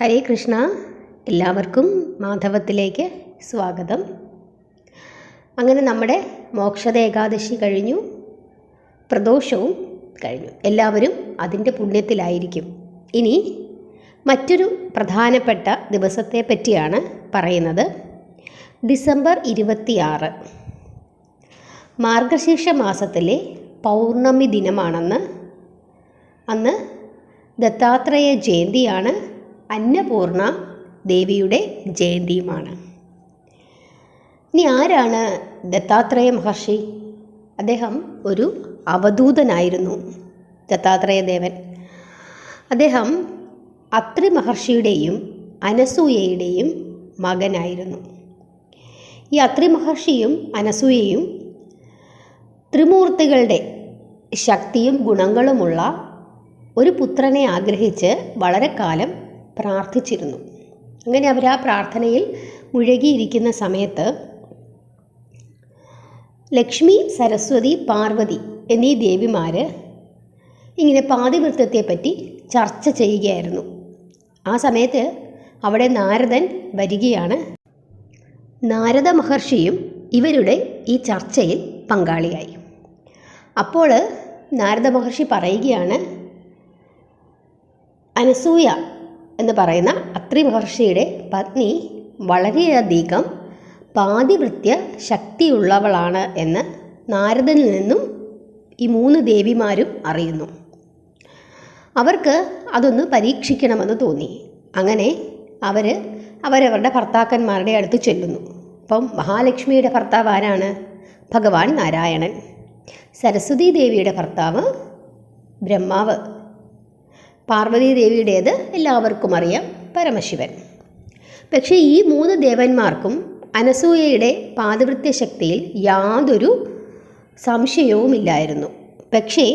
ഹരേ കൃഷ്ണ. എല്ലാവർക്കും മാധവത്തിലേക്ക് സ്വാഗതം. അങ്ങനെ നമ്മുടെ മോക്ഷദ ഏകാദശി കഴിഞ്ഞു, പ്രദോഷവും കഴിഞ്ഞു. എല്ലാവരും അതിൻ്റെ പുണ്യത്തിലായിരിക്കും. ഇനി മറ്റൊരു പ്രധാനപ്പെട്ട ദിവസത്തെ പറ്റിയാണ് പറയുന്നത്. ഡിസംബർ 26 മാർഗശീർഷ മാസത്തിലെ പൗർണമി ദിനമാണെന്ന്. അന്ന് ദത്താത്രേയ ജയന്തിയാണ്, അന്നപൂർണ ദേവിയുടെ ജയന്തിയുമാണ്. ഇനി ആരാണ് ദത്താത്രേയ മഹർഷി? അദ്ദേഹം ഒരു അവധൂതനായിരുന്നു. ദത്താത്രേയ ദേവൻ അദ്ദേഹം അത്രി മഹർഷിയുടെയും അനസൂയയുടെയും മകനായിരുന്നു. ഈ അത്രി മഹർഷിയും അനസൂയയും ത്രിമൂർത്തികളുടെ ശക്തിയും ഗുണങ്ങളുമുള്ള ഒരു പുത്രനെ ആഗ്രഹിച്ച് വളരെ കാലം പ്രാർത്ഥിച്ചിരുന്നു. അങ്ങനെ അവർ ആ പ്രാർത്ഥനയിൽ മുഴുകിയിരിക്കുന്ന സമയത്ത് ലക്ഷ്മി, സരസ്വതി, പാർവതി എന്നീ ദേവിമാർ ഇങ്ങനെ പാതിവൃത്യത്തെപ്പറ്റി ചർച്ച ചെയ്യുകയായിരുന്നു. ആ സമയത്ത് അവിടെ നാരദൻ വരികയാണ്. നാരദ മഹർഷിയും ഇവരുടെ ഈ ചർച്ചയിൽ പങ്കാളിയായി. അപ്പോൾ നാരദ മഹർഷി പറയുകയാണ്, അനസൂയ എന്ന് പറയുന്ന അത്രി മഹർഷിയുടെ പത്നി വളരെയധികം പാതിവൃത്യ ശക്തിയുള്ളവളാണ് എന്ന് നാരദനിൽ നിന്നും ഈ 3 ദേവിമാരും അറിയുന്നു. അവർക്ക് അതൊന്ന് പരീക്ഷിക്കണമെന്ന് തോന്നി. അങ്ങനെ അവരവരുടെ ഭർത്താക്കന്മാരുടെ അടുത്ത് ചെല്ലുന്നു. അപ്പം മഹാലക്ഷ്മിയുടെ ഭർത്താവ് ആരാണ്? ഭഗവാൻ നാരായണൻ. സരസ്വതി ദേവിയുടെ ഭർത്താവ് ബ്രഹ്മാവ്. പാർവതി ദേവിയുടേത് എല്ലാവർക്കും അറിയാം, പരമശിവൻ. പക്ഷേ ഈ 3 ദേവന്മാർക്കും അനസൂയയുടെ പാതിവൃത്യ ശക്തിയിൽ യാതൊരു സംശയവുമില്ലായിരുന്നു. പക്ഷേ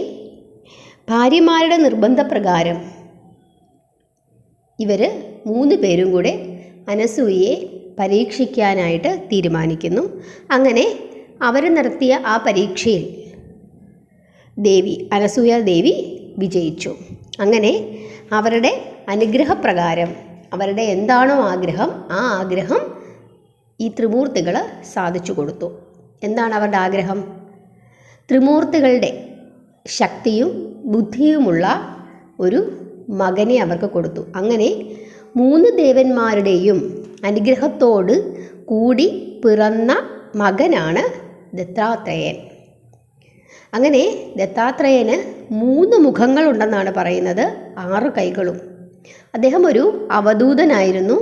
ഭാര്യമാരുടെ നിർബന്ധപ്രകാരം ഇവർ 3 പേരും കൂടെ അനസൂയയെ പരീക്ഷിക്കാനായിട്ട് തീരുമാനിക്കുന്നു. അങ്ങനെ അവർ നടത്തിയ ആ പരീക്ഷയിൽ അനസൂയ ദേവി വിജയിച്ചു. അങ്ങനെ അവരുടെ അനുഗ്രഹപ്രകാരം അവരുടെ എന്താണോ ആഗ്രഹം, ആ ആഗ്രഹം ഈ ത്രിമൂർത്തികൾ സാധിച്ചു കൊടുത്തു. എന്താണ് അവരുടെ ആഗ്രഹം? ത്രിമൂർത്തികളുടെ ശക്തിയും ബുദ്ധിയുമുള്ള ഒരു മകനെ അവർക്ക് കൊടുത്തു. അങ്ങനെ 3 ദേവന്മാരുടെയും അനുഗ്രഹത്തോട് കൂടി പിറന്ന മകനാണ് ദത്താത്രേയൻ. അങ്ങനെ ദത്താത്രേയന് 3 മുഖങ്ങളുണ്ടെന്നാണ് പറയുന്നത്, 6 കൈകളും. അദ്ദേഹം ഒരു അവധൂതനായിരുന്നു.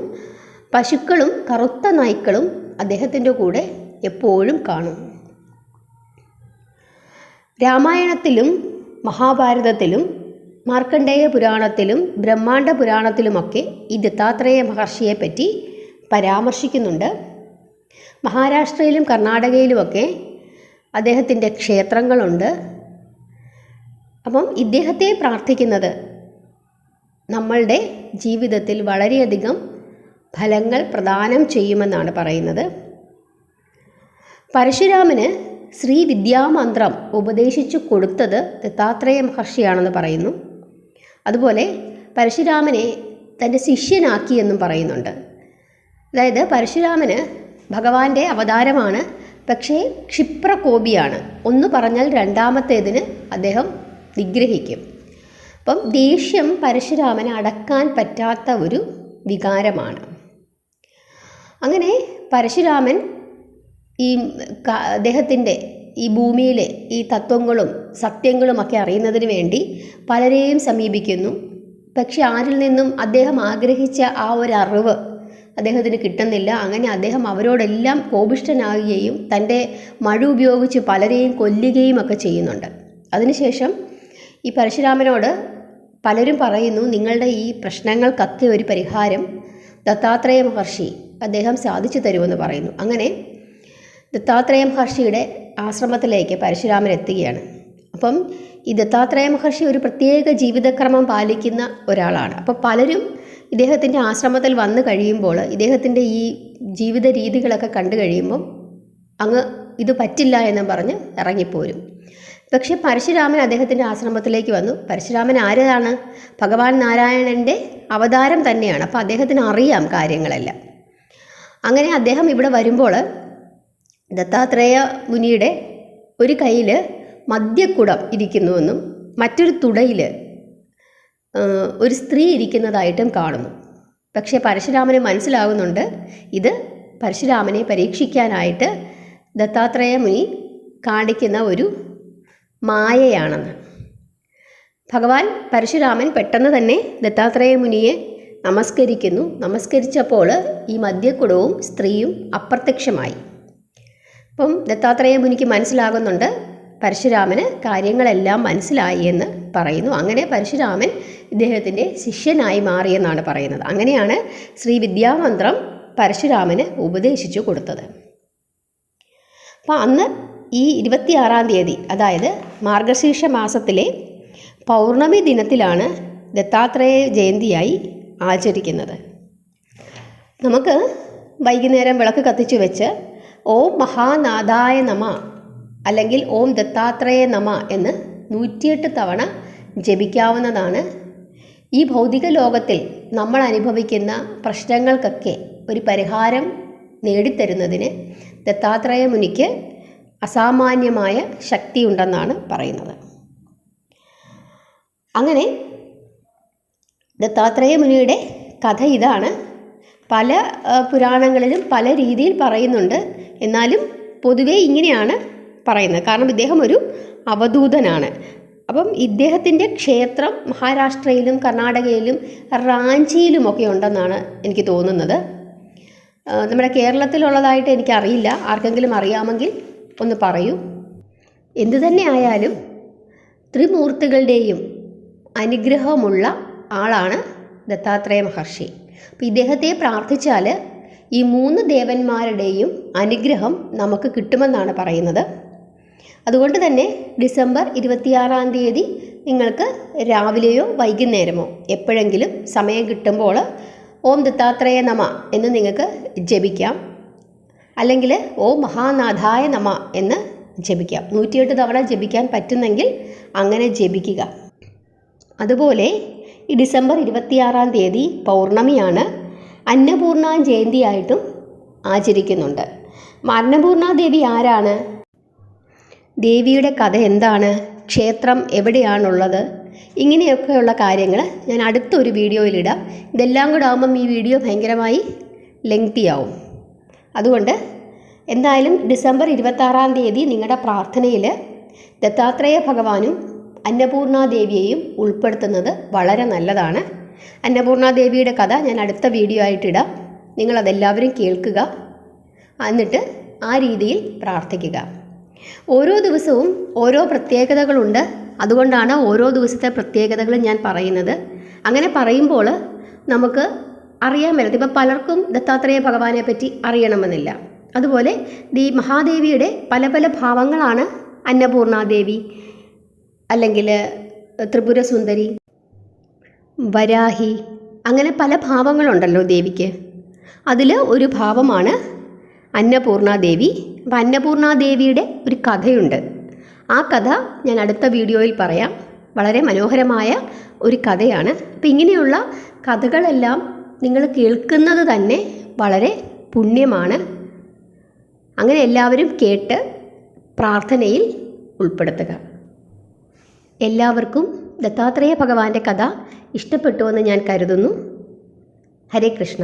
പശുക്കളും കറുത്ത നായ്ക്കളും അദ്ദേഹത്തിൻ്റെ കൂടെ എപ്പോഴും കാണും. രാമായണത്തിലും മഹാഭാരതത്തിലും മാർക്കണ്ഡേയ പുരാണത്തിലും ബ്രഹ്മാണ്ഡ പുരാണത്തിലുമൊക്കെ ഈ ദത്താത്രേയ മഹർഷിയെ പറ്റി പരാമർശിക്കുന്നുണ്ട്. മഹാരാഷ്ട്രയിലും കർണാടകയിലുമൊക്കെ അദ്ദേഹത്തിൻ്റെ ക്ഷേത്രങ്ങളുണ്ട്. അപ്പം ഇദ്ദേഹത്തെ പ്രാർത്ഥിക്കുന്നത് നമ്മളുടെ ജീവിതത്തിൽ വളരെയധികം ഫലങ്ങൾ പ്രദാനം ചെയ്യുമെന്നാണ് പറയുന്നത്. പരശുരാമന് ശ്രീവിദ്യാമന്ത്രം ഉപദേശിച്ചു കൊടുത്തത് ദത്താത്രേയ മഹർഷിയാണെന്ന് പറയുന്നു. അതുപോലെ പരശുരാമനെ തൻ്റെ ശിഷ്യനാക്കിയെന്നും പറയുന്നുണ്ട്. അതായത് പരശുരാമന് ഭഗവാന്റെ അവതാരമാണ്, പക്ഷേ ക്ഷിപ്രകോപിയാണ്. ഒന്ന് പറഞ്ഞാൽ രണ്ടാമത്തേതിന് അദ്ദേഹം നിഗ്രഹിക്കും. അപ്പം ദേഷ്യം പരശുരാമന് അടക്കാൻ പറ്റാത്ത ഒരു വികാരമാണ്. അങ്ങനെ പരശുരാമൻ അദ്ദേഹത്തിൻ്റെ ഈ ഭൂമിയിലെ ഈ തത്വങ്ങളും സത്യങ്ങളുമൊക്കെ അറിയുന്നതിന് വേണ്ടി പലരെയും സമീപിക്കുന്നു. പക്ഷെ ആരിൽ നിന്നും അദ്ദേഹം ആഗ്രഹിച്ച ആ ഒരു അറിവ് അദ്ദേഹത്തിന് കിട്ടുന്നില്ല. അങ്ങനെ അദ്ദേഹം അവരോടെല്ലാം കോപിഷ്ഠനാകുകയും തൻ്റെ മഴ ഉപയോഗിച്ച് പലരെയും കൊല്ലുകയും ഒക്കെ ചെയ്യുന്നുണ്ട്. അതിനുശേഷം ഈ പരശുരാമനോട് പലരും പറയുന്നു, നിങ്ങളുടെ ഈ പ്രശ്നങ്ങൾക്കൊക്കെ ഒരു പരിഹാരം ദത്താത്രേയ മഹർഷി അദ്ദേഹം സാധിച്ചു തരുമെന്ന് പറയുന്നു. അങ്ങനെ ദത്താത്രേയ മഹർഷിയുടെ ആശ്രമത്തിലേക്ക് പരശുരാമൻ എത്തുകയാണ്. അപ്പം ഈ ദത്താത്രേയ മഹർഷി ഒരു പ്രത്യേക ജീവിതക്രമം പാലിക്കുന്ന ഒരാളാണ്. അപ്പോൾ പലരും ഇദ്ദേഹത്തിൻ്റെ ആശ്രമത്തിൽ വന്നു കഴിയുമ്പോൾ ഇദ്ദേഹത്തിൻ്റെ ഈ ജീവിത രീതികളൊക്കെ കണ്ടു കഴിയുമ്പം അങ്ങ് ഇത് പറ്റില്ല എന്ന് പറഞ്ഞ് ഇറങ്ങിപ്പോരും. പക്ഷേ പരശുരാമൻ അദ്ദേഹത്തിൻ്റെ ആശ്രമത്തിലേക്ക് വന്നു. പരശുരാമൻ ആരാണ്? ഭഗവാൻ നാരായണൻ്റെ അവതാരം തന്നെയാണ്. അപ്പോൾ അദ്ദേഹത്തിന് അറിയാം കാര്യങ്ങളെല്ലാം. അങ്ങനെ അദ്ദേഹം ഇവിടെ വരുമ്പോൾ ദത്താത്രേയ മുനിയുടെ ഒരു കയ്യിൽ മദ്യക്കുടം ഇരിക്കുന്നുവെന്നും മറ്റൊരു തുടയിൽ ഒരു സ്ത്രീ ഇരിക്കുന്നതായിട്ടും കാണുന്നു. പക്ഷേ പരശുരാമന് മനസ്സിലാകുന്നുണ്ട് ഇത് പരശുരാമനെ പരീക്ഷിക്കാനായിട്ട് ദത്താത്രേയ മുനി കാണിക്കുന്ന ഒരു മായയാണെന്ന്. ഭഗവാൻ പരശുരാമൻ പെട്ടെന്ന് തന്നെ ദത്താത്രേയ മുനിയെ നമസ്കരിക്കുന്നു. നമസ്കരിച്ചപ്പോൾ ഈ മദ്യക്കുടവും സ്ത്രീയും അപ്രത്യക്ഷമായി. അപ്പം ദത്താത്രേയ മുനിക്ക് മനസ്സിലാകുന്നുണ്ട് പരശുരാമന് കാര്യങ്ങളെല്ലാം മനസ്സിലായി എന്ന് പറയുന്നു. അങ്ങനെ പരശുരാമൻ ഇദ്ദേഹത്തിൻ്റെ ശിഷ്യനായി മാറിയെന്നാണ് പറയുന്നത്. അങ്ങനെയാണ് ശ്രീ വിദ്യാമന്ത്രം പരശുരാമന് ഉപദേശിച്ചു കൊടുത്തത്. അപ്പം അന്ന് ഈ 26-ാം തീയതി, അതായത് മാർഗശീർഷ മാസത്തിലെ പൗർണമി ദിനത്തിലാണ് ദത്താത്രേയ ജയന്തിയായി ആചരിക്കുന്നത്. നമുക്ക് വൈകുന്നേരം വിളക്ക് കത്തിച്ചു വെച്ച് ഓം മഹാനാഥായ നമ അല്ലെങ്കിൽ ഓം ദത്താത്രേയ നമ എന്ന് 108 തവണ ജപിക്കാവുന്നതാണ്. ഈ ഭൗതിക ലോകത്തിൽ നമ്മൾ അനുഭവിക്കുന്ന പ്രശ്നങ്ങൾക്കൊക്കെ ഒരു പരിഹാരം നേടിത്തരുന്നതിന് ദത്താത്രേയ മുനിക്ക് അസാമാന്യമായ ശക്തിയുണ്ടെന്നാണ് പറയുന്നത്. അങ്ങനെ ദത്താത്രേയ മുനിയുടെ കഥ ഇതാണ്. പല പുരാണങ്ങളിലും പല രീതിയിൽ പറയുന്നുണ്ട്. എന്നാലും പൊതുവേ ഇങ്ങനെയാണ് പറയുന്നത്. കാരണം ഇദ്ദേഹം ഒരു അവധൂതനാണ്. അപ്പം ഇദ്ദേഹത്തിൻ്റെ ക്ഷേത്രം മഹാരാഷ്ട്രയിലും കർണാടകയിലും റാഞ്ചിയിലുമൊക്കെ ഉണ്ടെന്നാണ് എനിക്ക് തോന്നുന്നത്. നമ്മുടെ കേരളത്തിലുള്ളതായിട്ട് എനിക്കറിയില്ല. ആർക്കെങ്കിലും അറിയാമെങ്കിൽ ഒന്ന് പറയൂ. എന്തു തന്നെ ആയാലും ത്രിമൂർത്തികളുടെയും അനുഗ്രഹമുള്ള ആളാണ് ദത്താത്രേയ മഹർഷി. അപ്പോൾ ഇദ്ദേഹത്തെ പ്രാർത്ഥിച്ചാൽ ഈ 3 ദേവന്മാരുടെയും അനുഗ്രഹം നമുക്ക് കിട്ടുമെന്നാണ് പറയുന്നത്. അതുകൊണ്ട് തന്നെ ഡിസംബർ 26-ാം തീയതി നിങ്ങൾക്ക് രാവിലെയോ വൈകുന്നേരമോ എപ്പോഴെങ്കിലും സമയം കിട്ടുമ്പോൾ ഓം ദത്താത്രേയ നമ എന്ന് നിങ്ങൾക്ക് ജപിക്കാം. അല്ലെങ്കിൽ ഓം മഹാനാഥായ നമ എന്ന് ജപിക്കാം. 108 തവണ ജപിക്കാൻ പറ്റുന്നെങ്കിൽ അങ്ങനെ ജപിക്കുക. അതുപോലെ ഈ ഡിസംബർ 26-ാം തീയതി പൗർണമിയാണ്. അന്നപൂർണ ജയന്തിയായിട്ടും ആചരിക്കുന്നുണ്ട്. അന്നപൂർണ ദേവി ആരാണ്? ദേവിയുടെ കഥ എന്താണ്? ക്ഷേത്രം എവിടെയാണുള്ളത്? ഇങ്ങനെയൊക്കെയുള്ള കാര്യങ്ങൾ ഞാൻ അടുത്തൊരു വീഡിയോയിലിടാം. ഇതെല്ലാം കൂടെ ആകുമ്പം ഈ വീഡിയോ ഭയങ്കരമായി ലെങ്തി ആവും. അതുകൊണ്ട് എന്തായാലും ഡിസംബർ 26-ാം തീയതി നിങ്ങളുടെ പ്രാർത്ഥനയിൽ ദത്താത്രേയ ഭഗവാനും അന്നപൂർണ ദേവിയെയും ഉൾപ്പെടുത്തുന്നത് വളരെ നല്ലതാണ്. അന്നപൂർണ ദേവിയുടെ കഥ ഞാൻ അടുത്ത വീഡിയോ ആയിട്ടിടാം. നിങ്ങളതെല്ലാവരും കേൾക്കുക. എന്നിട്ട് ആ രീതിയിൽ പ്രാർത്ഥിക്കുക. ഓരോ ദിവസവും ഓരോ പ്രത്യേകതകളുണ്ട്. അതുകൊണ്ടാണ് ഓരോ ദിവസത്തെ പ്രത്യേകതകൾ ഞാൻ പറയുന്നത്. അങ്ങനെ പറയുമ്പോൾ നമുക്ക് അറിയാൻ പറ്റും. ഇപ്പം പലർക്കും ദത്താത്രേയ ഭഗവാനെ പറ്റി അറിയണമെന്നില്ല. അതുപോലെ മഹാദേവിയുടെ പല പല ഭാവങ്ങളാണ് അന്നപൂർണാദേവി, അല്ലെങ്കിൽ ത്രിപുരസുന്ദരി, വരാഹി, അങ്ങനെ പല ഭാവങ്ങളുണ്ടല്ലോ ദേവിക്ക്. അതിൽ ഒരു ഭാവമാണ് അന്നപൂർണാദേവി. അപ്പം അന്നപൂർണാദേവിയുടെ ഒരു കഥയുണ്ട്. ആ കഥ ഞാൻ അടുത്ത വീഡിയോയിൽ പറയാം. വളരെ മനോഹരമായ ഒരു കഥയാണ്. അപ്പം ഇങ്ങനെയുള്ള കഥകളെല്ലാം നിങ്ങൾ കേൾക്കുന്നത് തന്നെ വളരെ പുണ്യമാണ്. അങ്ങനെ എല്ലാവരും കേട്ട് പ്രാർത്ഥനയിൽ ഉൾപ്പെടുത്തുക. എല്ലാവർക്കും ദത്താത്രേയ ഭഗവാന്റെ കഥ ഇഷ്ടപ്പെട്ടുവെന്ന് ഞാൻ കരുതുന്നു. ഹരേ കൃഷ്ണ.